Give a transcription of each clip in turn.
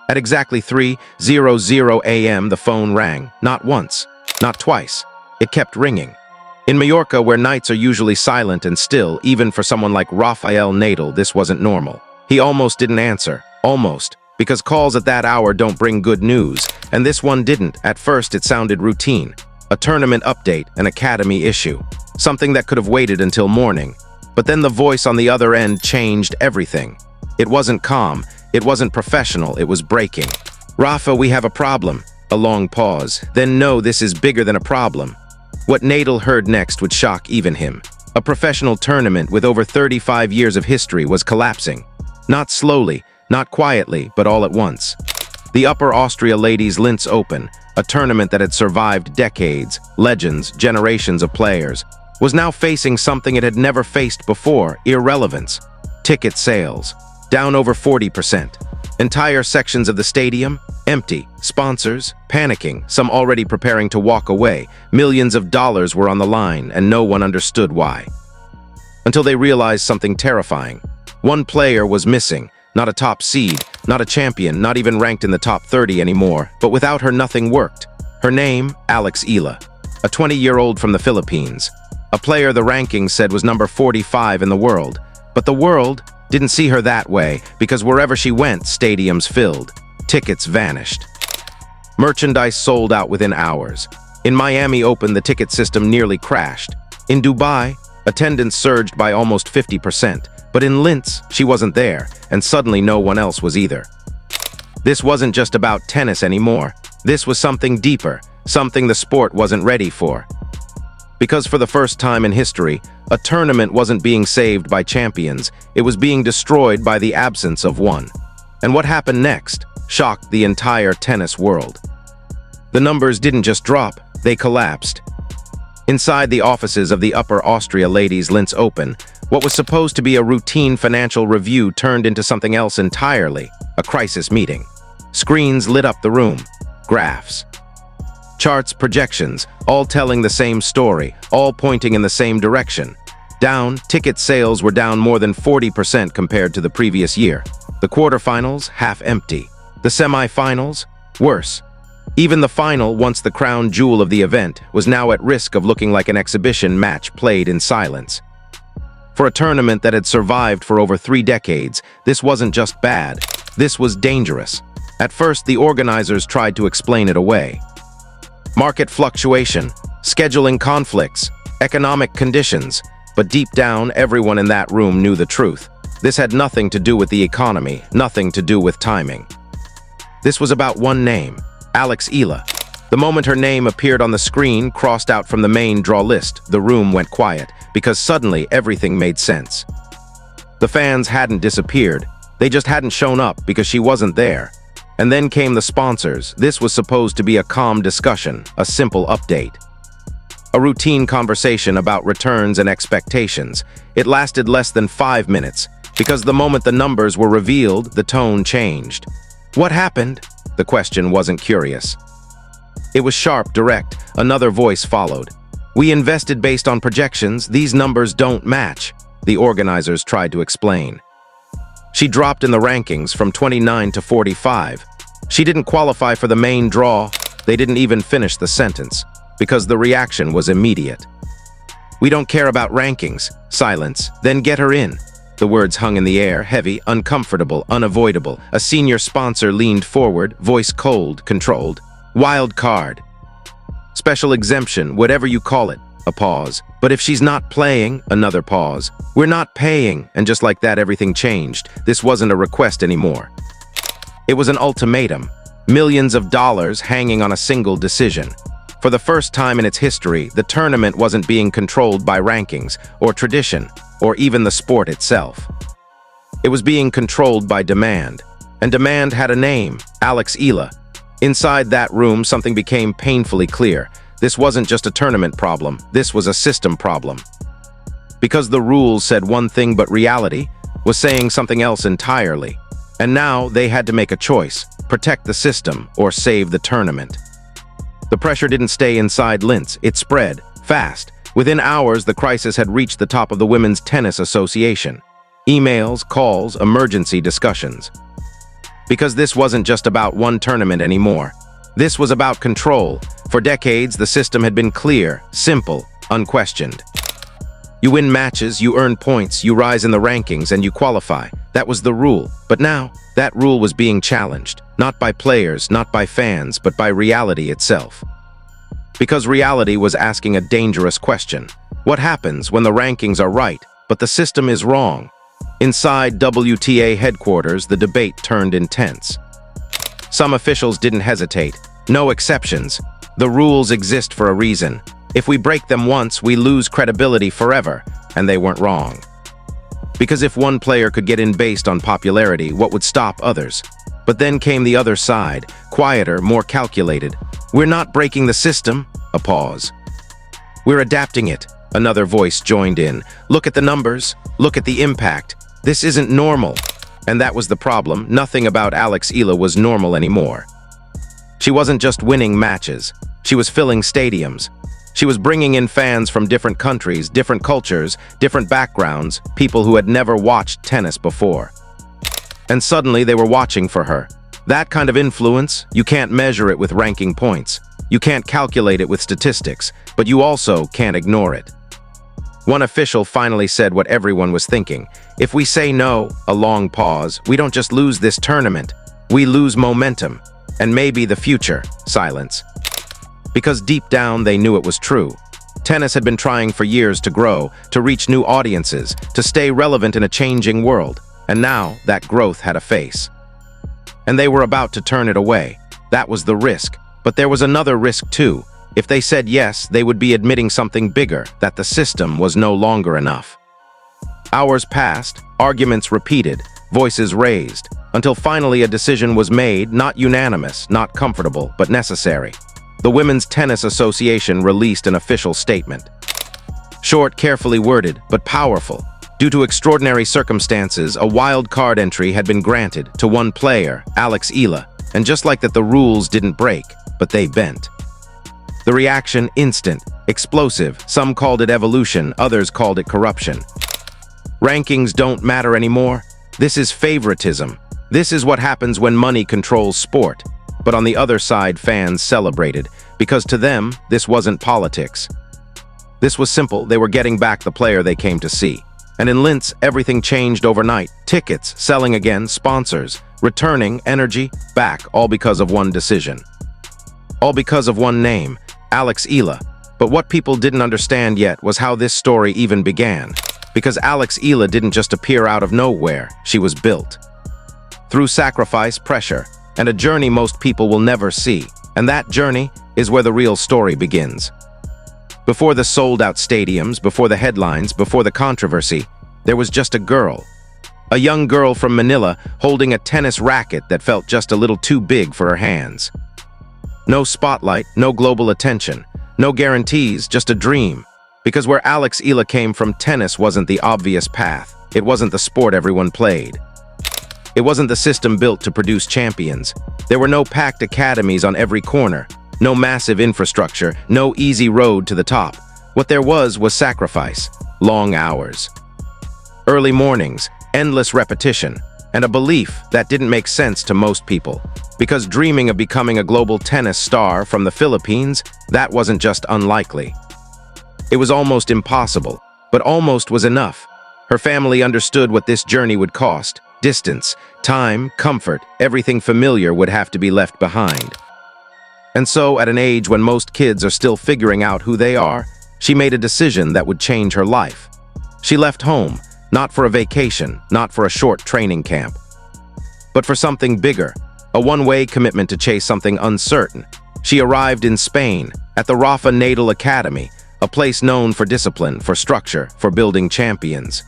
At exactly 3:00 a.m., the phone rang. Not once, not twice. It kept ringing. In Mallorca, where nights are usually silent and still, even for someone like Rafael Nadal, this wasn't normal. He almost didn't answer. Almost. Because calls at that hour don't bring good news, and this one didn't. At first, it sounded routine. A tournament update, an academy issue. Something that could have waited until morning. But then the voice on the other end changed everything. It wasn't calm. It wasn't professional. It was breaking. "Rafa, we have a problem." A long pause. Then, "No, this is bigger than a problem." What Nadal heard next would shock even him. A professional tournament with over 35 years of history was collapsing. Not slowly, not quietly, but all at once. The Upper Austria Ladies Linz Open, a tournament that had survived decades, legends, generations of players, was now facing something it had never faced before: irrelevance. Ticket sales, down over 40%. Entire sections of the stadium, empty. Sponsors, panicking, some already preparing to walk away. Millions of dollars were on the line, and no one understood why. Until they realized something terrifying. One player was missing, not a top seed, not a champion, not even ranked in the top 30 anymore, but without her nothing worked. Her name, Alex Eala, a 20-year-old from the Philippines. A player the rankings said was number 45 in the world. But the world didn't see her that way, because wherever she went, stadiums filled. Tickets vanished. Merchandise sold out within hours. In Miami Open, the ticket system nearly crashed. In Dubai, attendance surged by almost 50%. But in Linz, she wasn't there, and suddenly no one else was either. This wasn't just about tennis anymore. This was something deeper, something the sport wasn't ready for. Because for the first time in history, a tournament wasn't being saved by champions, it was being destroyed by the absence of one. And what happened next shocked the entire tennis world. The numbers didn't just drop, they collapsed. Inside the offices of the Upper Austria Ladies Linz Open, what was supposed to be a routine financial review turned into something else entirely, a crisis meeting. Screens lit up the room, graphs, charts, projections, all telling the same story, all pointing in the same direction. Down, ticket sales were down more than 40% compared to the previous year. The quarterfinals, half empty. The semifinals, worse. Even the final, once the crown jewel of the event, was now at risk of looking like an exhibition match played in silence. For a tournament that had survived for over 3 decades, this wasn't just bad, this was dangerous. At first, the organizers tried to explain it away. Market fluctuation, scheduling conflicts, economic conditions, but deep down, everyone in that room knew the truth. This had nothing to do with the economy, nothing to do with timing. This was about one name, Alex Eala. The moment her name appeared on the screen, crossed out from the main draw list, the room went quiet, because suddenly everything made sense. The fans hadn't disappeared, they just hadn't shown up because she wasn't there. And then came the sponsors. This was supposed to be a calm discussion, a simple update. A routine conversation about returns and expectations. It lasted less than 5 minutes, because the moment the numbers were revealed, the tone changed. What happened? The question wasn't curious. It was sharp, direct. Another voice followed. We invested based on projections. These numbers don't match, the organizers tried to explain. She dropped in the rankings from 29 to 45. She didn't qualify for the main draw. They didn't even finish the sentence, because the reaction was immediate. We don't care about rankings. Silence. Then get her in. The words hung in the air, heavy, uncomfortable, unavoidable. A senior sponsor leaned forward, voice cold, controlled. Wild card. Special exemption, whatever you call it. A pause. But if she's not playing, another pause. We're not paying. And just like that, everything changed. This wasn't a request anymore. It was an ultimatum. Millions of dollars hanging on a single decision. For the first time in its history, the tournament wasn't being controlled by rankings, or tradition, or even the sport itself. It was being controlled by demand. And demand had a name, Alex Eala. Inside that room, something became painfully clear. This wasn't just a tournament problem, this was a system problem. Because the rules said one thing, but reality was saying something else entirely. And now they had to make a choice, protect the system or save the tournament. The pressure didn't stay inside Linz, it spread, fast. Within hours, the crisis had reached the top of the Women's Tennis Association. Emails, calls, emergency discussions. Because this wasn't just about one tournament anymore. This was about control. For decades, the system had been clear, simple, unquestioned. You win matches, you earn points, you rise in the rankings, and you qualify. That was the rule. But now, that rule was being challenged. Not by players, not by fans, but by reality itself. Because reality was asking a dangerous question. What happens when the rankings are right, but the system is wrong? Inside WTA headquarters, the debate turned intense. Some officials didn't hesitate. No exceptions. The rules exist for a reason. If we break them once, we lose credibility forever, and they weren't wrong. Because if one player could get in based on popularity, what would stop others? But then came the other side, quieter, more calculated. We're not breaking the system. A pause. We're adapting it. Another voice joined in. Look at the numbers. Look at the impact. This isn't normal. And that was the problem. Nothing about Alex Eala was normal anymore. She wasn't just winning matches. She was filling stadiums. She was bringing in fans from different countries, different cultures, different backgrounds, people who had never watched tennis before. And suddenly they were watching for her. That kind of influence, you can't measure it with ranking points. You can't calculate it with statistics, but you also can't ignore it. One official finally said what everyone was thinking. If we say no, a long pause, we don't just lose this tournament. We lose momentum. And maybe the future. Silence. Because deep down they knew it was true. Tennis had been trying for years to grow, to reach new audiences, to stay relevant in a changing world. And now that growth had a face. And they were about to turn it away. That was the risk. But there was another risk too. If they said yes, they would be admitting something bigger, that the system was no longer enough. Hours passed, arguments repeated, voices raised, until finally a decision was made, not unanimous, not comfortable, but necessary. The Women's Tennis Association released an official statement. Short, carefully worded, but powerful. Due to extraordinary circumstances, a wild card entry had been granted to one player, Alex Eala, and just like that, the rules didn't break, but they bent. The reaction, instant, explosive. Some called it evolution, others called it corruption. Rankings don't matter anymore. This is favoritism. This is what happens when money controls sport. But on the other side, fans celebrated, because to them, this wasn't politics. This was simple. They were getting back the player they came to see. And in Linz, everything changed overnight. Tickets, selling again, sponsors, returning, energy, back, all because of one decision. All because of one name, Alex Eala. But what people didn't understand yet was how this story even began. Because Alex Eala didn't just appear out of nowhere, she was built. Through sacrifice, pressure, and a journey most people will never see. And that journey is where the real story begins. Before the sold-out stadiums, before the headlines, before the controversy, there was just a girl. A young girl from Manila holding a tennis racket that felt just a little too big for her hands. No spotlight, no global attention, no guarantees, just a dream. Because where Alex Eala came from, tennis wasn't the obvious path. It wasn't the sport everyone played. It wasn't the system built to produce champions. There were no packed academies on every corner, no massive infrastructure, no easy road to the top. What there was sacrifice, long hours, early mornings, endless repetition, and a belief that didn't make sense to most people. Because dreaming of becoming a global tennis star from the Philippines, that wasn't just unlikely. It was almost impossible, but almost was enough. Her family understood what this journey would cost. Distance, time, comfort, everything familiar would have to be left behind. And so, at an age when most kids are still figuring out who they are, she made a decision that would change her life. She left home, not for a vacation, not for a short training camp, but for something bigger, a one-way commitment to chase something uncertain. She arrived in Spain, at the Rafa Nadal Academy, a place known for discipline, for structure, for building champions.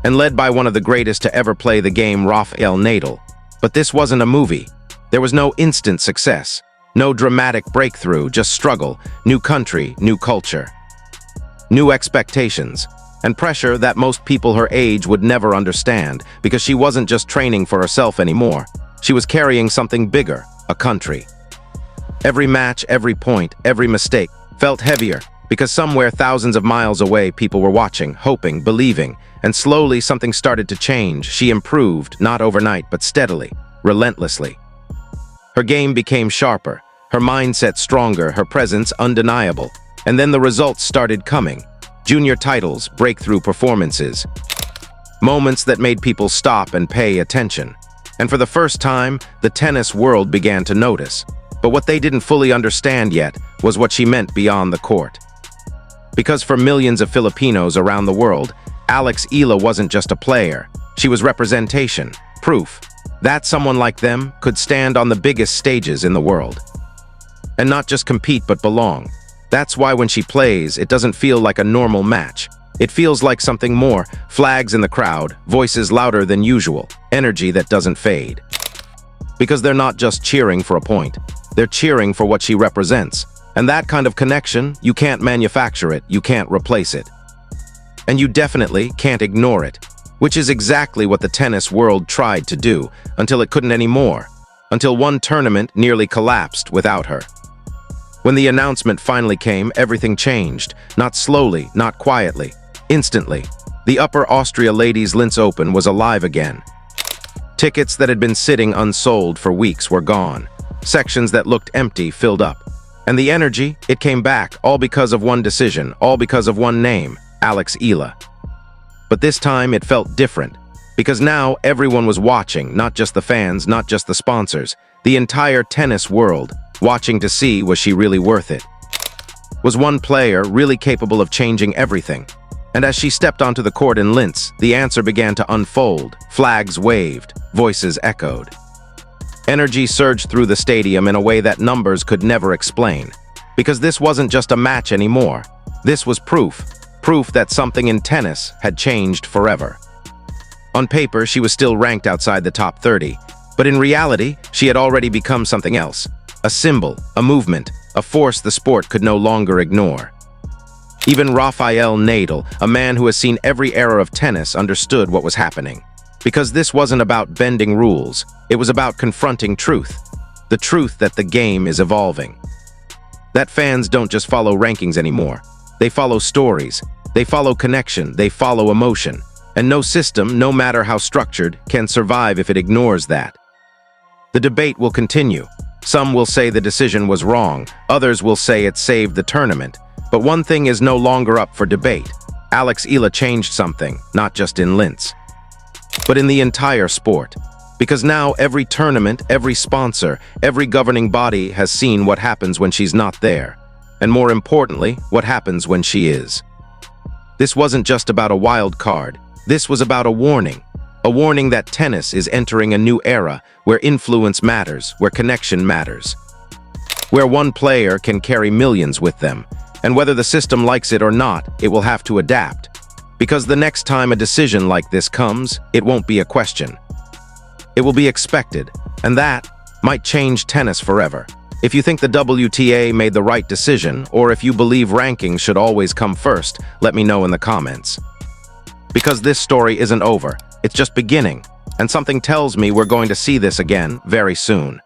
And led by one of the greatest to ever play the game, Rafael Nadal. But this wasn't a movie. There was no instant success, no dramatic breakthrough, just struggle, new country, new culture, new expectations, and pressure that most people her age would never understand, because she wasn't just training for herself anymore. She was carrying something bigger, a country. Every match, every point, every mistake felt heavier, because somewhere thousands of miles away people were watching, hoping, believing, and slowly something started to change. She improved, not overnight, but steadily. relentlessly. Her game became sharper, her mindset stronger, her presence undeniable. And then the results started coming. Junior titles, breakthrough performances. Moments that made people stop and pay attention. And for the first time, the tennis world began to notice. But what they didn't fully understand yet was what she meant beyond the court. Because for millions of Filipinos around the world, Alex Eala wasn't just a player. She was representation, proof that someone like them could stand on the biggest stages in the world. And not just compete but belong. That's why when she plays, it doesn't feel like a normal match. It feels like something more, flags in the crowd, voices louder than usual, energy that doesn't fade. Because they're not just cheering for a point, they're cheering for what she represents. And that kind of connection, you can't manufacture it, you can't replace it. And you definitely can't ignore it, which is exactly what the tennis world tried to do, until it couldn't anymore, until one tournament nearly collapsed without her. When the announcement finally came, everything changed, not slowly, not quietly, instantly. The Upper Austria Ladies Linz Open was alive again. Tickets that had been sitting unsold for weeks were gone. Sections that looked empty filled up. And the energy, it came back, all because of one decision, all because of one name, Alex Eala. But this time it felt different, because now everyone was watching, not just the fans, not just the sponsors, the entire tennis world, watching to see was she really worth it. Was one player really capable of changing everything? And as she stepped onto the court in Linz, the answer began to unfold. Flags waved, voices echoed. Energy surged through the stadium in a way that numbers could never explain. Because this wasn't just a match anymore. This was proof that something in tennis had changed forever. On paper, she was still ranked outside the top 30, but in reality, she had already become something else. A symbol, a movement, a force the sport could no longer ignore. Even Rafael Nadal, a man who has seen every era of tennis, understood what was happening. Because this wasn't about bending rules, it was about confronting truth. The truth that the game is evolving. That fans don't just follow rankings anymore. They follow stories, they follow connection, they follow emotion. And no system, no matter how structured, can survive if it ignores that. The debate will continue. Some will say the decision was wrong, others will say it saved the tournament. But one thing is no longer up for debate. Alex Eala changed something, not just in Linz, but in the entire sport. Because now every tournament, every sponsor, every governing body has seen what happens when she's not there. And more importantly, what happens when she is. This wasn't just about a wild card. This was about a warning that tennis is entering a new era where influence matters, where connection matters, where one player can carry millions with them, and whether the system likes it or not, it will have to adapt. Because the next time a decision like this comes, it won't be a question. It will be expected, and that might change tennis forever. If you think the WTA made the right decision, or if you believe rankings should always come first, let me know in the comments. Because this story isn't over, it's just beginning, and something tells me we're going to see this again very soon.